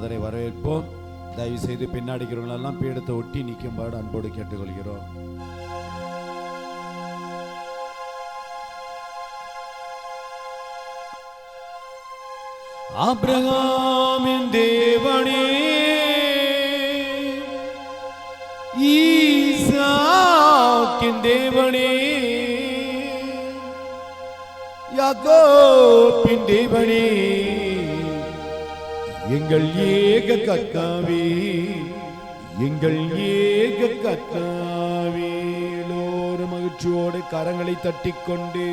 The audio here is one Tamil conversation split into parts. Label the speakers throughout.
Speaker 1: ஃபாதரை வரவேற்போம். தயவு செய்து பின்னாடிக்கிறவங்களெல்லாம் பீடத்தை ஒட்டி நிற்கும்பாடு அன்போடு கேட்டுக்கொள்கிறோம். ஆபிரகாமின் தேவனே, ஈசாக்கின் தேவனே, யாக்கோபின் தேவனே, எங்கள் ஏக கர்த்தாவே, எங்கள் ஏக கர்த்தாவே. எல்லோரும் மகிழ்ச்சியோடு கரங்களை தட்டிக்கொண்டு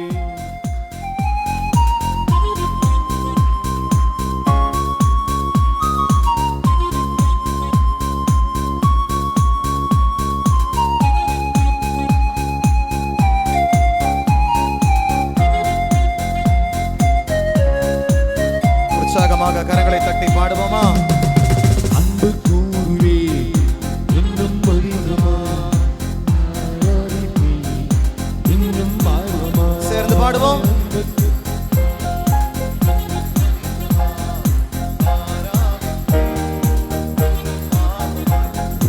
Speaker 2: உற்சாகமாக கரங்களை தட்டி பாடுவோமா?
Speaker 1: அன்பு கூறுவே இன்னும் அதிகமா, இன்னும் ஆர்வமா,
Speaker 2: சேர்ந்து பாடுவோம்.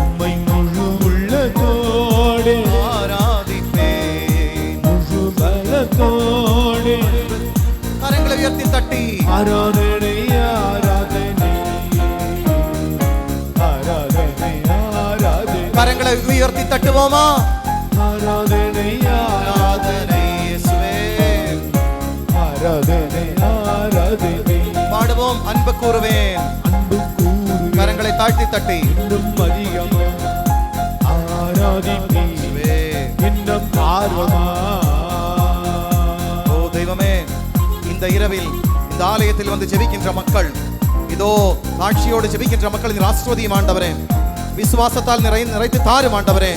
Speaker 1: உம்மை முழு உள்ளத்தோடு
Speaker 2: ஆராதிப்பேன்,
Speaker 1: முழு பலத்தோடு
Speaker 2: கரங்களை உயர்த்தி தட்டி
Speaker 1: ஆராதனை ஆராதனை ஆராதனை ஆராதனை,
Speaker 2: கரங்களை உயர்த்தி தட்டுவோமா?
Speaker 1: ஆராதனை
Speaker 2: ஆராதனை இயேசுவே,
Speaker 1: ஆராதனை ஆராதனை.
Speaker 2: பாடுவோம். அன்பு கூறுவேன்,
Speaker 1: அன்பு கூறு
Speaker 2: கரங்களை தாழ்த்தி தட்டி
Speaker 1: இன்னும் அதிகமா, ஆராதிப்பேன்
Speaker 2: இயேசுவே.
Speaker 1: இன்னும் ஆர்வமா.
Speaker 2: ஓ தெய்வமே, இந்த இரவில் இந்த ஆலயத்தில் வந்து ஜெபிக்கின்ற மக்கள், இதோ சாட்சியோடு ஜெபிக்கின்ற மக்கள் இந்த ஆசீர்வதியும் ஆண்டவரே, விசுவாசத்தால் நிறைத்து தாரும் ஆண்டவரே.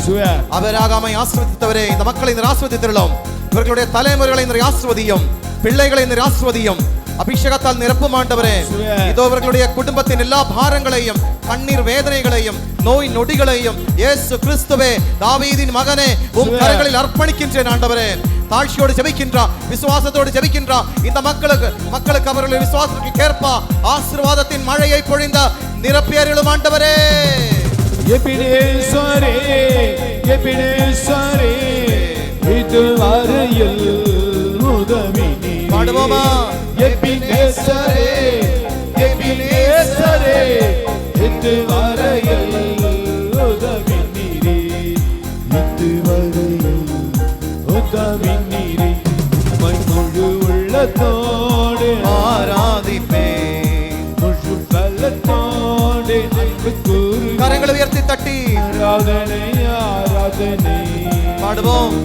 Speaker 2: அவராகாமை ஆசீர்வதித்தவரே, இந்த மக்களை இந்த ஆசீர்வதித்திருளும். இவர்களுடைய தலைமுறைகளை இந்த ஆசீர்வதியும், பிள்ளைகளை இந்த ஆசீர்வதியும், அபிஷேகத்தால் நிரப்பும் ஆண்டவரே. இதோ இவர்களுடைய குடும்பத்தின் எல்லா பாரங்களையும், கண்ணீர் வேதனைகளையும், நோய் நொடிகளையும் இயேசு கிறிஸ்துவே, தாவீதின் மகனே, உம் கரங்களில் அர்ப்பணிக்கின்றேன் ஆண்டவரே. தாழ்ச்சியோடு ஜெபிக்கின்றார், விசுவாசத்தோடு ஜெபிக்கின்றார். இந்த மக்களுக்கு அவர்களுடைய விசுவாசத்துக்கு ஏற்ப ஆசீர்வாதத்தின் மழையை பொழிந்த நிரப்பியருளும் ஆண்டவரே.
Speaker 1: எபினேசரே, எபினேசரே, இதுவரையில் உதவி நீர்.
Speaker 2: பாடுவோமா?
Speaker 1: எபினேசரே, எபினேசரே, இதுவரையில் உதவி நீரே, இதுவரையில் உதவி நீரே. உம்மை முழு உள்ளத்தோடு
Speaker 2: ஆராதிப்பேன்,
Speaker 1: முழு பலத்தோடு அன்பு கூறு.
Speaker 2: கரங்களை உயர்த்தி தட்டி
Speaker 1: ஆராதனை ஆராதனை
Speaker 2: பாடுவோம்.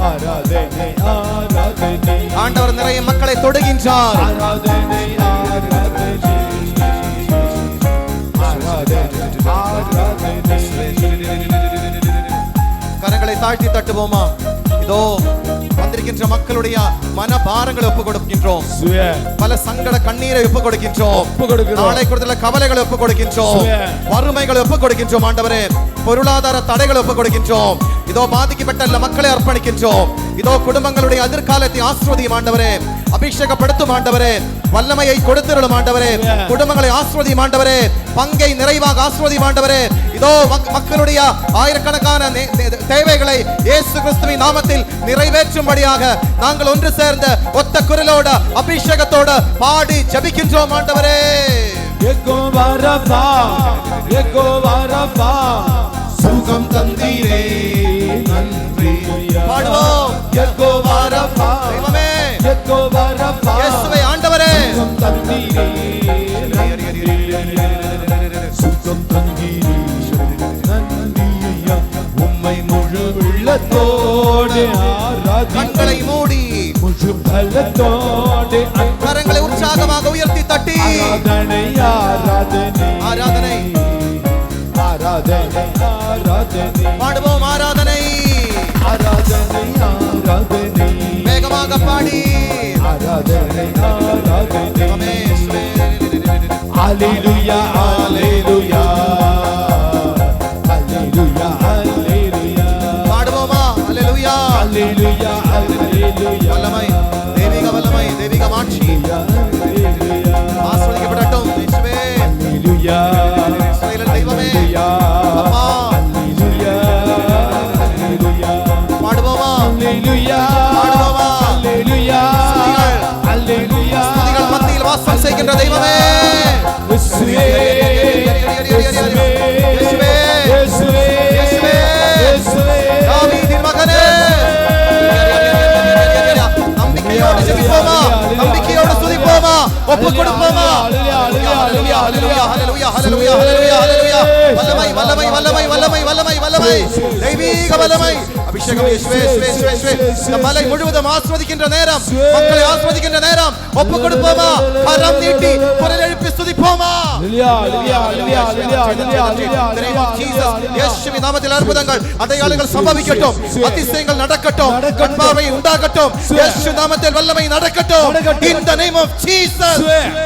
Speaker 1: ஆராதனை ஆராதனை,
Speaker 2: ஆண்டவர் நிறைய மக்களை தொடுகின்றார்.
Speaker 1: ஆராதனை ஆராதனை ஆராதனை ஆராதனை.
Speaker 2: கரங்களை தாழ்த்தி தட்டுவோமா? இதோ வந்திருக்கின்ற மக்களுடைய மனபாரங்களை ஒப்புக் கொடுக்கின்றோம். பல சங்கட கண்ணீரை ஒப்புக் கொடுக்கின்றோம். நாளை கொடுத்துள்ள கவலைகளை ஒப்புக் கொடுக்கின்றோம். வறுமைகளை ஒப்புக் கொடுக்கின்றோம் ஆண்டவரே. பொருளாதார தடைகளை ஒப்புக் கொடுக்கின்றோம். இதோ பாதிக்கப்பட்ட எல்லா மக்களை அர்ப்பணிக்கின்றோம். இதோ குடும்பங்களுடைய எதிர்காலத்தை ஆசீர்வதியும் ஆண்டவரே, அபிஷேகப்படுத்தும் ஆண்டவரே, வல்லமையை கொடுத்திருளும் ஆண்டவரே, குடும்பங்களை ஆசீர்வதியும் ஆண்டவரே, பங்கை நிறைவாக ஆசீர்வதியும் ஆண்டவரே. இதோ மக்களுடைய ஆயிரக்கணக்கான தேவைகளை இயேசு கிறிஸ்துவின் நாமத்தில் நிறைவேற்றும்படியாக நாங்கள் ஒன்று சேர்ந்த ஒத்த குரலோடு அபிஷேகத்தோடு பாடி ஜெபிக்கின்றோம் ஆண்டவரே.
Speaker 1: யெகோவா ரஃபா, யெகோவா ரஃபா, சுகம் தந்தீரே நன்றி.
Speaker 2: பாடுவோம்.
Speaker 1: யெகோவா ரஃபா,
Speaker 2: தெய்வமே,
Speaker 1: யெகோவா ரஃபா,
Speaker 2: இயேசுவே ஆண்டவரே,
Speaker 1: சுகம் தந்தீரே, சுகம் தந்தீரே நன்றி ஐயா. உம்மை முழு உள்ளத்தோடு ஆராதி,
Speaker 2: கண்களை மூடி
Speaker 1: முழு பலத்தோடு
Speaker 2: கரங்களை உற்சாகமாக உயர்த்தி தட்டி
Speaker 1: ஆராதனை ஆராதனை
Speaker 2: ஆராதனை
Speaker 1: ஆராதனை ஆராதனை
Speaker 2: பாடுவோம். ஆராதனை
Speaker 1: ஆராதனை ஆராதனை,
Speaker 2: வேகமாக பாடி
Speaker 1: ஆராதனை ஆராதனை.
Speaker 2: தெய்வமே, இயேசுவே.
Speaker 1: ஹல்லேலூயா ஹல்லேலூயா ஹல்லேலூயா ஹல்லேலூயா.
Speaker 2: பாடுவோமா? ஹல்லேலூயா,
Speaker 1: ஹல்லேலூயா ஹல்லேலூயா.
Speaker 2: வல்லமை, தெய்வீக வல்லமை, தெய்வீக மாட்சி
Speaker 1: ஹல்லேலூயா
Speaker 2: ஆசீர்வதிக்கப்படட்டும் இயேசுவே.
Speaker 1: ஹல்லேலூயா அல்லேலூயா
Speaker 2: இஸ்ரவேலின் தெய்வமே
Speaker 1: அல்லேலூயா
Speaker 2: அப்பா
Speaker 1: அல்லேலூயா அல்லேலூயா
Speaker 2: பாடுவோமா
Speaker 1: அல்லேலூயா
Speaker 2: பாடுவோமா
Speaker 1: அல்லேலூயா அல்லேலூயா
Speaker 2: ஸ்துதிகள் மத்தியில் வாசம் செய்கின்ற தெய்வமே
Speaker 1: இயேசுவே
Speaker 2: இயேசுவே
Speaker 1: இயேசுவே
Speaker 2: இயேசுவே
Speaker 1: இயேசுவே
Speaker 2: தாவீதின் மகனே நம்பிக்கையோடு ஜெபிப்போமா நம்பிக்கையோடு துதிப்போமா ஒப்பு கொடுப்போமா ஹல்லேலூயா ஹல்லேலூயா ஹல்லேலூயா ஹல்லேலூயா ஹல்லேலூயா வல்லமை வல்லமை வல்லமை வல்லமை வல்லமை வல்லமை தெய்வீக வல்லமை அபிஷேகம் இயேசுவே இயேசுவே இயேசுவே இந்த மலை முழுவதும் ஆஸ்வதிக்கின்ற நேரம் மக்களை ஆஸ்வதிக்கின்ற நேரம் ஒப்பு கொடுப்போமா கரம் நீட்டி குரல் எழுப்பி துதிப்போமா
Speaker 1: அல்லேலூயா அல்லேலூயா அல்லேலூயா அல்லேலூயா அல்லேலூயா
Speaker 2: இயேசுவின் நாமத்தில் அற்புதங்கள் அடையாளங்கள் சம்பவிக்கட்டும் அதிசயங்கள் நடக்கட்டும் கண்பார்வை உண்டாகட்டும் இயேசு நாமத்தில் வல்லமை நடக்கட்டும் in the name of Jesus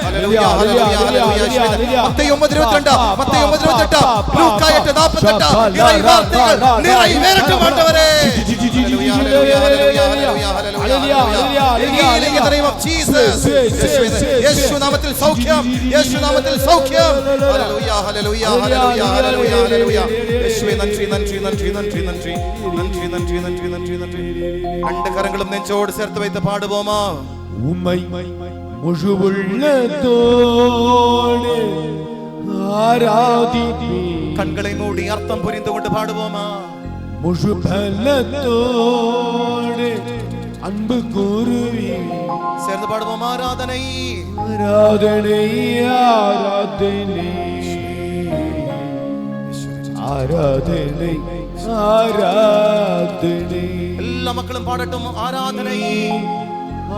Speaker 2: ஹல்லேலூயா ஹல்லேலூயா ஹல்லேலூயா மத்தேயு 9:22 மத்தேயு 9:28 லூக்கா 8:48 இறை வார்த்தைகள் நிறைவேறட்டும் ஆண்டவரே ஹல்லேலூயா ஹல்லேலூயா ஹல்லேலூயா ஹல்லேலூயா ஹல்லேலூயா in the name of Jesus இயேசு நாமத்தில் சௌக்கியம் இயேசு நாமத்தில் சௌக்கியம் ஹல்லேலூயா ஹல்லேலூயா ஹல்லேலூயா ஹல்லேலூயா ஹல்லேலூயா இயேசுவே நன்றி நன்றி நன்றி நன்றி நன்றி நன்றி நன்றி நன்றி நன்றி நன்றி ரெண்டு கரங்களும் நெஞ்சோடு சேர்த்து வைத்து பாடுவோமா
Speaker 1: உம்மை முழு உள்ளத்தோடு ஆராதிப்பே
Speaker 2: கண்களை மூடி அர்த்தம் புரிந்து கொண்டு பாடுவோமா
Speaker 1: முழு பலத்தோடு அன்பு கூறுவே
Speaker 2: சேர்ந்து பாடுவோமா ஆராதனை
Speaker 1: ஆராதனை ஆராதனை ஆராதனை ஆராதனை
Speaker 2: எல்லா மக்களும் பாடட்டும் ஆராதனை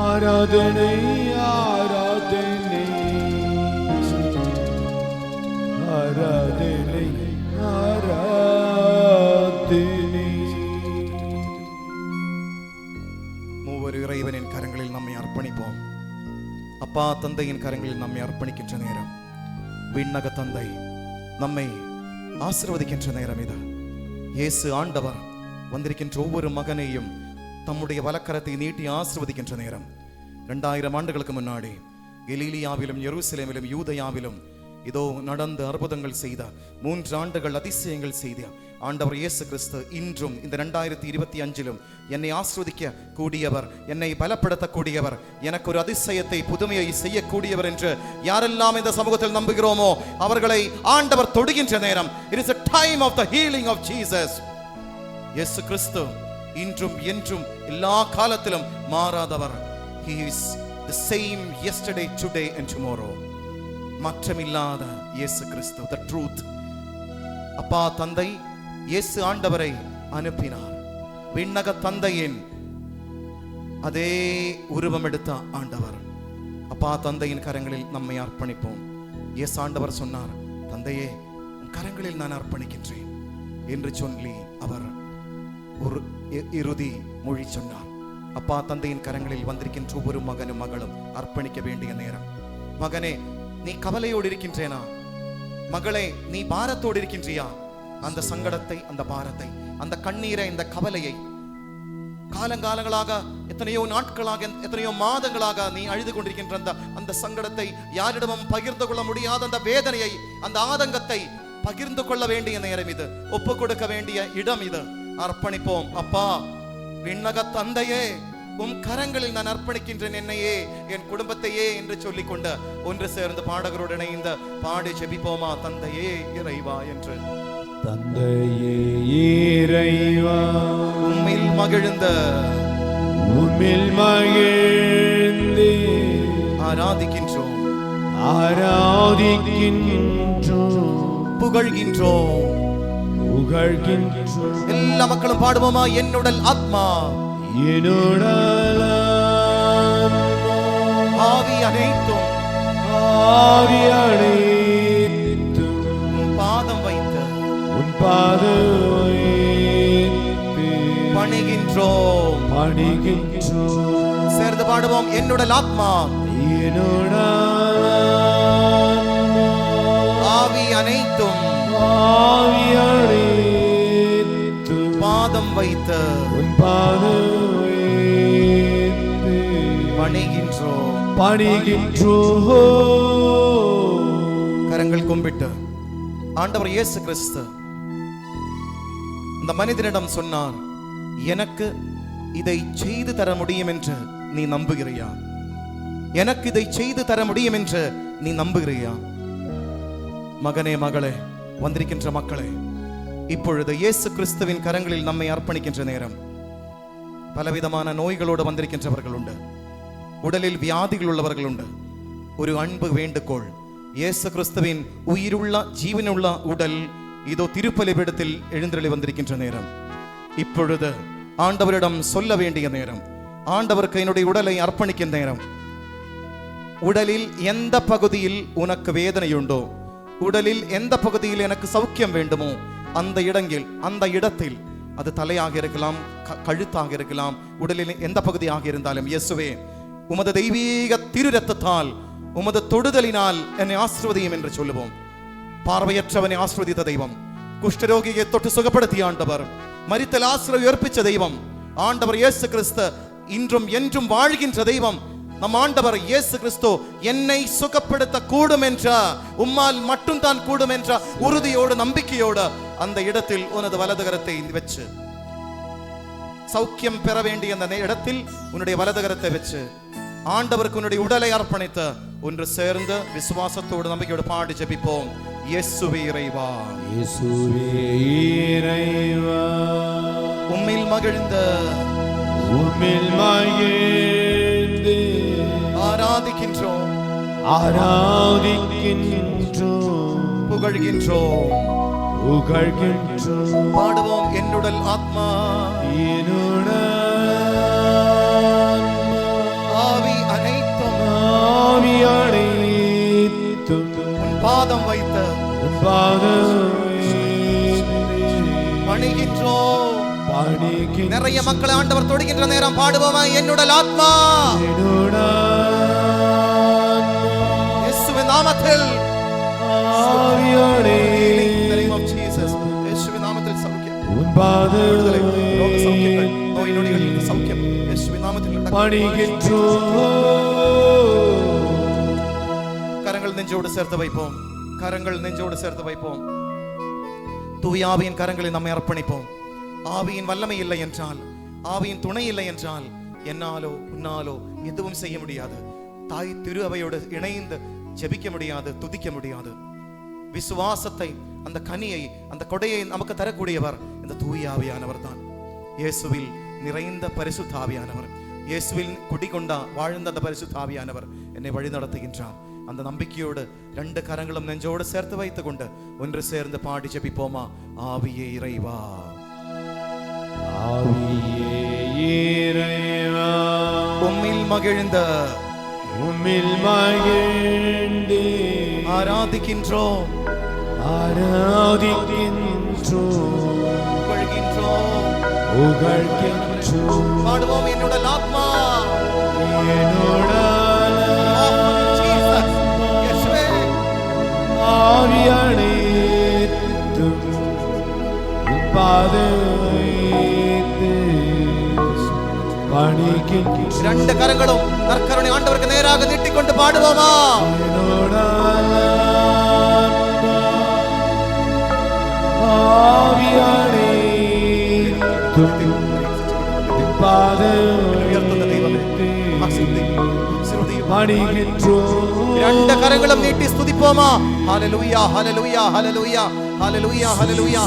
Speaker 1: ஆராதனை ஆராதனை ஆராதனை ஆராதனை
Speaker 2: மூவர் இறைவனின் கரங்களில் நம்மை அர்ப்பணிப்போம் அப்பா தந்தையின் கரங்களில் நம்மை அர்ப்பணிக்கின்ற நேரம் விண்ணக தந்தை நம்மை ஆசீர்வதிக்கின்ற நேரம் இது இயேசு ஆண்டவர் வந்திருக்கின்ற ஒவ்வொரு மகனையும் தம்முடைய வலக்கரத்தை நீட்டி ஆசீர்வதிக்கின்ற நேரம் 2000 ஆண்டுகளுக்கு முன்னாடி கலிலேயாவிலும் எருசலேமிலும் யூதேயாவிலும் இதோ நடந்த அற்புதங்கள் செய்த 3 ஆண்டுகள் அதிசயங்கள் செய்த ஆண்டவர் இயேசு கிறிஸ்து இன்றும் இந்த 2025 என்னை ஆசீர்வதிக்க கூடியவர் என்னை பலப்படுத்தக்கூடியவர் எனக்கு ஒரு அதிசயத்தை புதுமையை செய்யக்கூடியவர் என்று யாரெல்லாம் இந்த சமூகத்தில் நம்புகிறோமோ அவர்களை ஆண்டவர் தொடுகின்ற நேரம் it is a time of the healing of Jesus இயேசு கிறிஸ்து இன்றும் என்றும் எல்லா காலத்திலும் மாறாதவர் he is the same yesterday today and tomorrow மாற்றமில்லாத இயேசு கிறிஸ்து the truth அப்பா தந்தை இயேசு ஆண்டவரை அனுப்பினார் விண்ணக தந்தையின் அதே உருவம் எடுத்த ஆண்டவர் அப்பா தந்தையின் கரங்களில் நம்மை அர்ப்பணிப்போம் இயேசு ஆண்டவர் சொன்னார் தந்தையே உன் கரங்களில் நான் அர்ப்பணிக்கின்றேன் என்று சொல்லி அவர் ஒரு இறுதி மொழி சொன்னார் அப்பா தந்தையின் கரங்களில் வந்திருக்கின்ற ஒவ்வொரு மகனும் மகளும் அர்ப்பணிக்க வேண்டிய நேரம் மகனே நீ கவலையோடு இருக்கின்றேனா மகளே நீ பாரத்தோடு இருக்கின்றியா அந்த சங்கடத்தை அந்த பாரத்தை அந்த கண்ணீரை இந்த கவலையை காலங்காலங்களாக எத்தனையோ நாட்களாக எத்தனையோ மாதங்களாக நீ அழுது கொண்டிருக்கின்ற அந்த சங்கடத்தை யாரிடமும் பகிர்ந்து கொள்ள முடியாத அந்த வேதனையை அந்த ஆதங்கத்தை பகிர்ந்து கொள்ள வேண்டிய நேரம் இது ஒப்பு கொடுக்க வேண்டிய இடம் இது அர்ப்பணிப்போம் அப்பா விண்ணக தந்தையே உம் கரங்களில் நான் அர்ப்பணிக்கின்றேன் என்னையே என் குடும்பத்தையே என்று சொல்லிக் கொண்டு ஒன்று சேர்ந்து பாடகரோடு இணைந்த பாடி ஜெபிப்போமா தந்தையே இறைவா என்று
Speaker 1: தந்தையே இறைவா
Speaker 2: உம்மில் மகிழ்ந்த
Speaker 1: உம்மில் மகிழ்ந்து
Speaker 2: ஆராதிக்கின்றோம்
Speaker 1: ஆராதிக்கின்றோம்
Speaker 2: புகழ்கின்றோம்
Speaker 1: புகழ்கின்றோம்
Speaker 2: எல்லா மக்களும் பாடுவோமா என்னுடல் ஆத்மா
Speaker 1: என்னுடல்
Speaker 2: ஆவி அனைத்தும்
Speaker 1: ஆவி அனைத்தும்
Speaker 2: உன் பாதம் வைத்த
Speaker 1: உன் பாதம் வைத்து
Speaker 2: பணிகின்றோம்
Speaker 1: பணிகின்றோம்
Speaker 2: சேர்ந்து பாடுவோம் என்னுடல் ஆத்மா
Speaker 1: என்னுடல்
Speaker 2: ஆவி அனைத்தும்
Speaker 1: ஆவி அனைத்தும்
Speaker 2: பாதம் வைத்த
Speaker 1: உன் பாதம் வைத்து
Speaker 2: பணிகின்றோம்
Speaker 1: பணிகின்றோம்
Speaker 2: கரங்கள் கும்பிட்டு ஆண்டவர் இயேசு கிறிஸ்து இந்த மனிதனிடம் சொன்னார், எனக்கு இதை செய்து தர முடியும் என்று நீ நம்புகிறையா? எனக்கு இதை செய்து தர முடியும் என்று நீ நம்புகிறையா? மகனே, மகளே, வந்திருக்கின்ற மக்களே, இப்பொழுது இயேசு கிறிஸ்துவின் கரங்களில் நம்மை அர்ப்பணிக்கின்ற நேரம். பலவிதமான நோய்களோடு வந்திருக்கின்றவர்கள் உண்டு, உடலில் வியாதிகள் உள்ளவர்கள் உண்டு. ஒரு அன்பு வேண்டுகோள், இயேசு கிறிஸ்துவின் உயிருள்ள ஜீவனுள்ள உடல் இதோ திருப்பலிபீடத்தில் எழுந்தருளி வந்திருக்கின்ற நேரம். இப்பொழுது ஆண்டவரிடம் சொல்ல வேண்டிய நேரம். ஆண்டவருக்கு என்னுடைய உடலை அர்ப்பணிக்கின்ற நேரம். உடலில் எந்த பகுதியில் உனக்கு வேதனையுண்டோ, உடலில் எந்த பகுதியில் எனக்கு சௌக்கியம் வேண்டுமோ அந்த இடத்தில், அது தலையாக இருக்கலாம், கழுத்தாக இருக்கலாம், உடலில் எந்த பகுதியாக இருந்தாலும், இயேசுவே உமது தெய்வீக திரு ரத்தத்தால் உமது தொடுதலினால் என்னை ஆசீர்வதியும் என்று சொல்லுவோம். பார்வையற்றவனை ஆசீர்வதித்த தெய்வம், குஷ்டரோகியை தொட்டு சுகப்படுத்திய ஆண்டவர், மரித்த லாசரை உயிர்ப்பிச்ச தெய்வம் ஆண்டவர் இயேசு கிறிஸ்து இன்றும் என்றும் வாழ்கின்ற தெய்வம். நம் ஆண்டவர் இயேசு கிறிஸ்து என்னை சுகப்படுத்த கூடும் என்ற, உம்மால் மட்டும் தான் கூடும் என்ற உறுதியோடு நம்பிக்கையோடு அந்த இடத்தில் உனது வலது கரத்தை வச்சு, சௌக்கியம் பெற வேண்டிய அந்த இடத்தில் உன்னுடைய வலது கரத்தை வச்சு ஆண்டவருக்கு உன்னுடைய உடலை அர்ப்பணித்து ஒன்று சேர்ந்து விசுவாசத்தோடு நம்பிக்கையோடு பாடி ஜெபிப்போம். இயேசுவே இறைவா,
Speaker 1: இயேசுவே இறைவா,
Speaker 2: உம்மில் மகிழ்ந்த ஆராதிக்கின்றோம், புகழ்கின்றோம், பாடுவோம். என்னுடல் ஆத்மா ஆவி அனைத்தும் உன் பாதம் வைத்த பணிகின்றோம். நிறைய மக்களை ஆண்டவர் தொடுகின்ற நேரம் பாடுவோமா? என்னுடல் ஆத்மா இயேசுவின் நாமத்தில், இயேசுவின் நாமத்தில் சௌக்கியம், ரோக சௌக்கியங்கள், நோய் நொடிகளில் சௌக்கியம் இயேசுவின் நாமத்தில் கரங்கள் நெஞ்சோடு சேர்த்து வைப்போம். கரங்கள் நெஞ்சோடு சேர்த்து வைப்போம். தூய ஆவியின் கரங்களில் நம்மை அர்ப்பணிப்போம். ஆவியின் வல்லமை இல்லை என்றால், ஆவியின் துணை இல்லை என்றால் என்னாலோ உன்னாலோ எதுவும் செய்ய முடியாது. தாய் திரு அவையோடு இணைந்து ஜெபிக்க முடியாது, துதிக்க முடியாது. விசுவாசத்தை, அந்த கனியை, அந்த கொடையை நமக்கு தரக்கூடியவர் இந்த தூய ஆவியானவர் தான். இயேசுவில் நிறைந்த பரிசுத்த ஆவியானவர், இயேசுவில் குடிகொண்டா வாழ்ந்த அந்த பரிசுத்த ஆவியானவர் என்னை வழி நடத்துகின்றார். அந்த நம்பிக்கையோடு ரெண்டு கரங்களும் நெஞ்சோடு சேர்த்து வைத்துக் கொண்டு ஒன்று சேர்ந்து பாடி ஜெபிப்போமா? ஆவியே இறைவா,
Speaker 1: ஆவியே இறைவா,
Speaker 2: உம்மில் மகிழ்ந்த ஆராதிக்கின்றோம், புகழ்கின்றோம், பாடுவோம். என்னுடல் ஆத்மா ரெண்டு கரங்களும் நற்கருணை ஆண்டவருக்கு நேராக நீட்டிக்கொண்டு பாடுவோமா? ரெண்டு கரங்களும் நீட்டி ஸ்துதிப்போமா? ஹல்லேலூயா, ஹல்லேலூயா, ஹல்லேலூயா, ஹல்லேலூயா, ஹல்லேலூயா.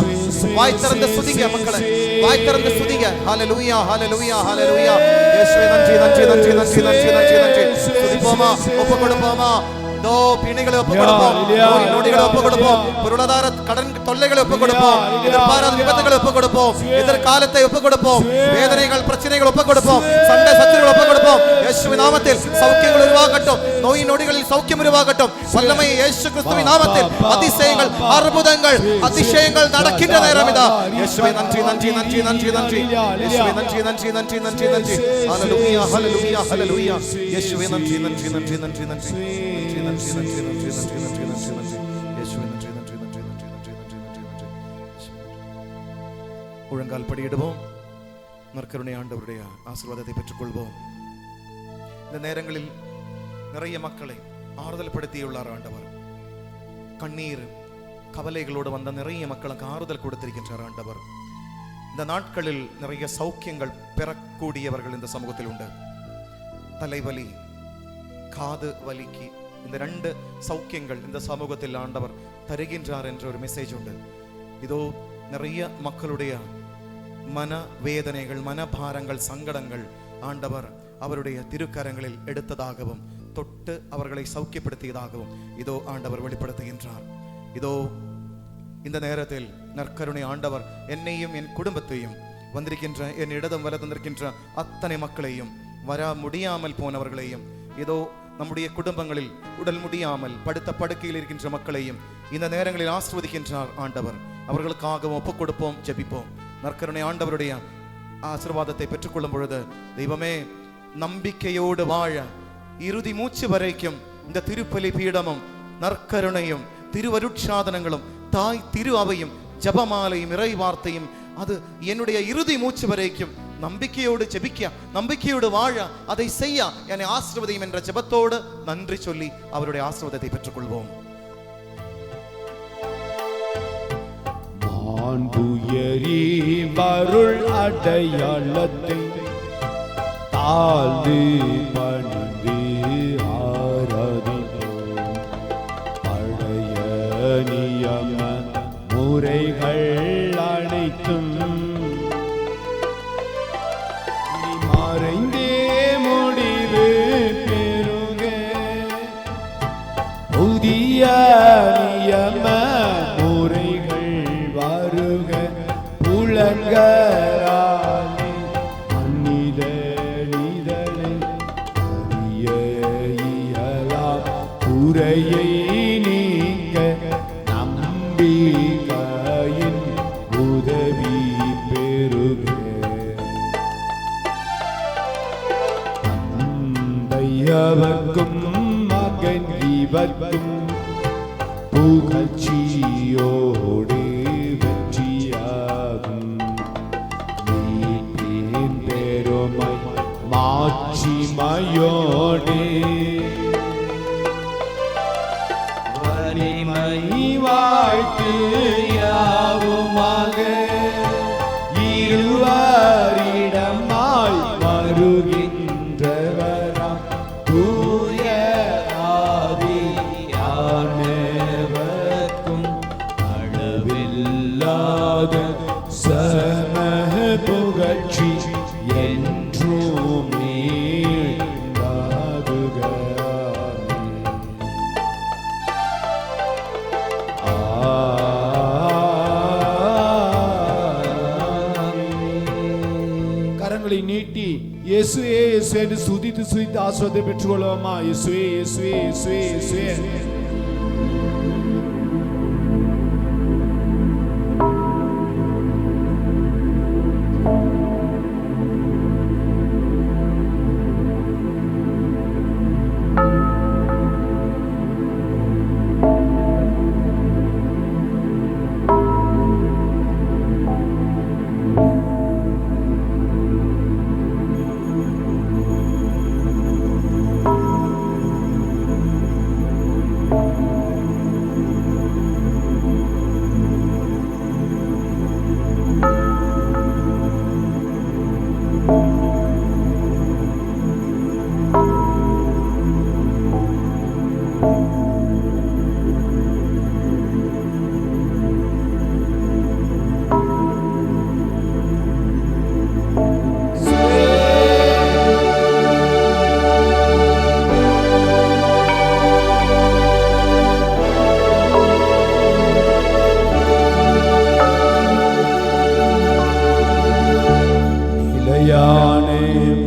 Speaker 2: வாய் திறந்து ஸ்துதிங்க மக்களே, வாய் திறந்து ஸ்துதிங்க. ஹல்லேலூயா, ஹல்லேலூயா, ஹல்லேலூயா. இயேசுவே நன்றி, நன்றி, நன்றி, நன்றி, நன்றி, நன்றி, நன்றி. ஸ்துதிப்போமா? ஒப்புக்கொடுப்போமா? இதோ பிணிகளை ஒப்புக்கொடுப்போம், நோய் நொடிகளை ஒப்புக்கொடுப்போம், பொருளாதார கடன் தொல்லைகளை ஒப்புக்கொடுப்போம், எதிர்பாராத விபத்துகளை ஒப்புக்கொடுப்போம், எதிர்காலத்தை ஒப்புக்கொடுப்போம், வேதனைகள் பிரச்சனைகள் ஒப்புக்கொடுப்போம், சண்டை சத்துருகள் ஒப்புக்கொடுப்போம். இயேசுவின் நாமத்தில் சௌக்கியங்கள் உருவாகட்டும், நோய் நொடிகளில் சௌக்கியம் உருவாகட்டும். வல்லமை இயேசு கிறிஸ்துவின் நாமத்தில் அதிசயங்கள், அற்புதங்கள், அதிசயங்கள் நடக்கின்ற நேரம் இதா. இயேசுவே நன்றி, நன்றி, நன்றி, நன்றி, நன்றி. இயேசுவே நன்றி, நன்றி, நன்றி, நன்றி, நன்றி. ஹல்லேலூயா, ஹல்லேலூயா, ஹல்லேலூயா. இயேசுவே நன்றி, நன்றி, நன்றி, நன்றி, நன்றி. நன்றி, நன்றி, நன்றி, நன்றி, நன்றி, நன்றி, நன்றி. இயேசுவே நன்றி, நன்றி, நன்றி, நன்றி, நன்றி, நன்றி, நன்றி, நன்றி. முழங்கால் படியிடுவோம். நற்கருணை ஆண்டவருடைய ஆசீர்வாதத்தை பெற்றுக்கொள்வோம். இந்த நேரங்களில் நிறைய மக்களை ஆறுதல் படுத்தியுள்ளார் ஆண்டவர். கண்ணீர் கவலைகளோடு வந்த நிறைய மக்களுக்கு ஆறுதல் கொடுத்திருக்கின்றார் ஆண்டவர். இந்த நாட்களில் நிறைய சௌக்கியங்கள் பெறக்கூடியவர்கள் இந்த சமூகத்தில் உண்டு. தலைவலி, காது வலிக்கு இந்த 2 சௌக்கியங்கள் இந்த சமூகத்தில் ஆண்டவர் தருகின்றார் என்ற ஒரு மெசேஜ் உண்டு. இதோ நிறைய மக்களுடைய மன வேதனைகள், மனபாரங்கள், சங்கடங்கள் ஆண்டவர் அவருடைய திருக்கரங்களில் எடுத்ததாகவும் தொட்டு அவர்களை சௌக்கியப்படுத்தியதாகவும் இதோ ஆண்டவர் வெளிப்படுத்துகின்றார். இதோ இந்த நேரத்தில் நற்கருணை ஆண்டவர் என்னையும் என் குடும்பத்தையும் வந்திருக்கின்ற என் இடதும் வலதும் இருக்கின்ற அத்தனை மக்களையும், வர முடியாமல் போனவர்களையும், இதோ நம்முடைய குடும்பங்களில் உடல் முடியாமல் படுத்த படுக்கையில் இருக்கின்ற மக்களையும் இந்த நேரங்களில் ஆசீர்வதிக்கின்றார் ஆண்டவர். அவர்களுக்காகவும் ஒப்புக் கொடுப்போம், ஜெபிப்போம். நற்கருணை ஆண்டவருடைய ஆசீர்வாதத்தை பெற்றுக்கொள்ளும் பொழுது தெய்வமே, நம்பிக்கையோடு வாழ இறுதி மூச்சு வரைக்கும் இந்த திருப்பலி பீடமும் நற்கருணையும் திருவருட்சாதனங்களும் தாய் திரு அவையும் ஜபமாலையும் இறை வார்த்தையும் அது என்னுடைய இறுதி மூச்சு வரைக்கும் நம்பிக்கையோடு ஜெபிக்க, நம்பிக்கையோடு வாழ, அதை செய்ய என்னை ஆசீர்வதியும் என்ற ஜெபத்தோடு நன்றி சொல்லி அவருடைய ஆசீர்வாதத்தை பெற்றுக்கொள்வோம்.
Speaker 1: மாண்புயரி வருள் அடையாளத்தை தாழ்ந்து பணிந்து ஆராதிப்போம். பழைய நியம முறைகள் அனைத்தும் மறைந்தே முடிவு பெறுக. புதிய நியம முறைகள் வருக. புலன்களாலே அந்நிதழிதழை அறிய இயலாம். குறையை நீங்க நம்பிக்கையின் உதவி பெறுக. தந்தையவர்க்கும் மகன் இவர்க்கும் புகழ்ச்சியோடு வெற்றியாகும். மீட்பின் பெருமை மாட்சிமையோடு வலிமை வாழ்த்து யாவுமாக இருவரிடமாய் வருகின்றவராம் தூய ஆவியானவர்க்கும் அளவில்லாத சம புகழ்ச்சி என்றும் நீண்டாகுக. கரங்களை நீட்டி இயேசுவே இயேசுவே என்று துதித்து ஆசீர்வாதத்தை பெற்றுக்கொள்வோமா? இயேசுவே இயேசுவே இயேசுவே இயேசுவே.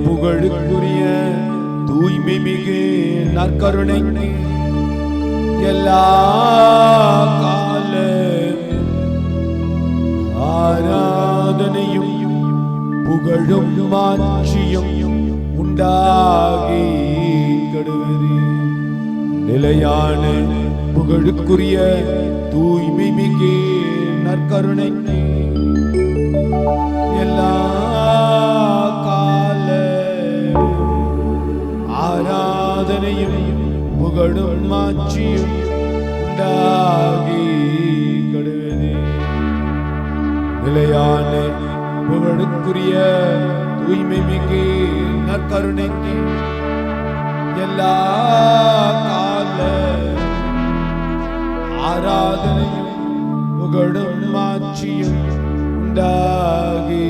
Speaker 1: புகழுக்குரிய தூய்மை மிகு நற்கருணைக்கு எல்லா கால ஆராதனையும் புகழும் மாட்சியும் உண்டாகி கடுவது. நிலையான புகழுக்குரிய தூய்மை மிகு நற்கருணைக்கு எல்லா கால ஆராதனையும் புகழும் மாட்சியும் உண்டாகி கடுவதே. நிலையான புகழுக்குரிய தூய்மை மிகு நற்கருணைக்கு எல்லா கால ஆராதனையும் புகழும் மாட்சியும் உண்டாகி